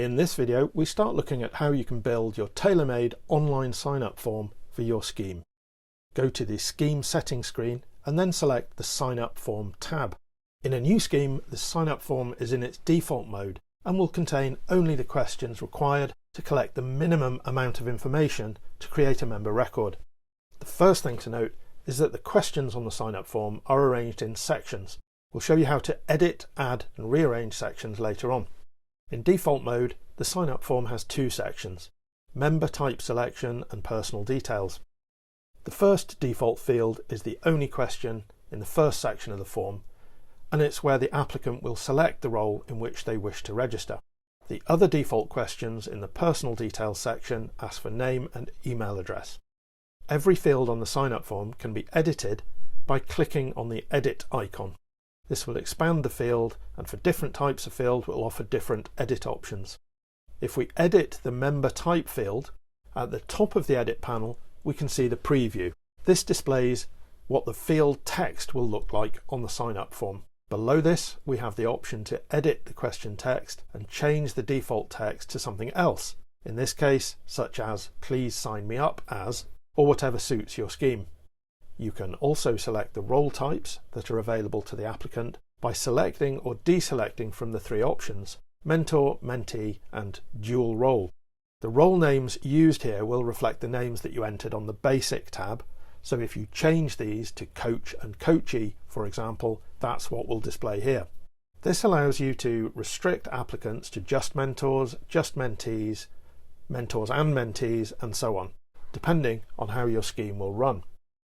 In this video, we start looking at how you can build your tailor-made online sign-up form for your scheme. Go to the Scheme Settings screen and then select the Sign Up Form tab. In a new scheme, the sign-up form is in its default mode and will contain only the questions required to collect the minimum amount of information to create a member record. The first thing to note is that the questions on the sign-up form are arranged in sections. We'll show you how to edit, add and rearrange sections later on. In default mode, the sign-up form has two sections: member type selection and personal details. The first default field is the only question in the first section of the form, and it's where the applicant will select the role in which they wish to register. The other default questions in the personal details section ask for name and email address. Every field on the sign-up form can be edited by clicking on the edit icon. This will expand the field, and for different types of field will offer different edit options. If we edit the member type field, at the top of the edit panel we can see the preview. This displays what the field text will look like on the sign-up form. Below this we have the option to edit the question text and change the default text to something else, in this case such as "please sign me up as," or whatever suits your scheme. You can also select the role types that are available to the applicant by selecting or deselecting from the three options: mentor, mentee and dual role. The role names used here will reflect the names that you entered on the Basic tab, so if you change these to coach and coachee, for example, that's what will display here. This allows you to restrict applicants to just mentors, just mentees, mentors and mentees, and so on, depending on how your scheme will run.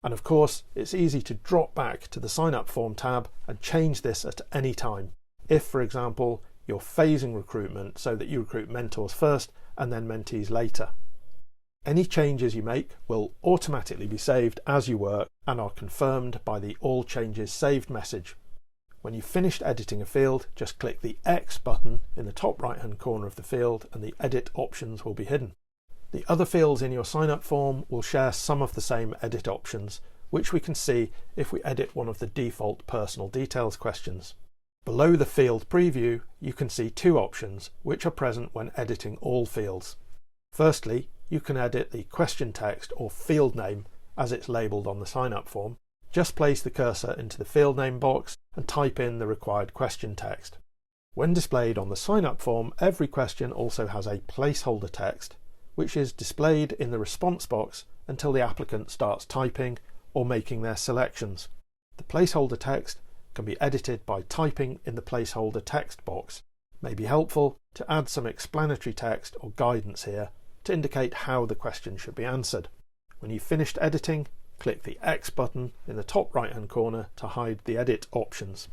And of course, it's easy to drop back to the Sign Up Form tab and change this at any time. If, for example, you're phasing recruitment so that you recruit mentors first and then mentees later. Any changes you make will automatically be saved as you work and are confirmed by the All Changes Saved message. When you've finished editing a field, just click the X button in the top right-hand corner of the field and the edit options will be hidden. The other fields in your sign-up form will share some of the same edit options, which we can see if we edit one of the default personal details questions. Below the field preview, you can see two options which are present when editing all fields. Firstly, you can edit the question text or field name as it's labelled on the sign-up form. Just place the cursor into the field name box and type in the required question text. When displayed on the sign-up form, every question also has a placeholder text, which is displayed in the response box until the applicant starts typing or making their selections. The placeholder text can be edited by typing in the placeholder text box. It may be helpful to add some explanatory text or guidance here to indicate how the question should be answered. When you've finished editing, click the X button in the top right-hand corner to hide the edit options.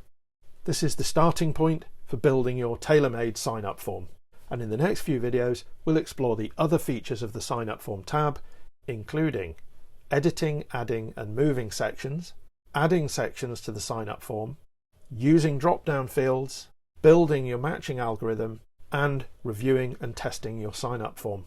This is the starting point for building your tailor-made sign-up form. And in the next few videos we'll explore the other features of the Sign Up Form tab, including editing, adding and moving sections, adding sections to the sign up form, using drop-down fields, building your matching algorithm, and reviewing and testing your sign up form.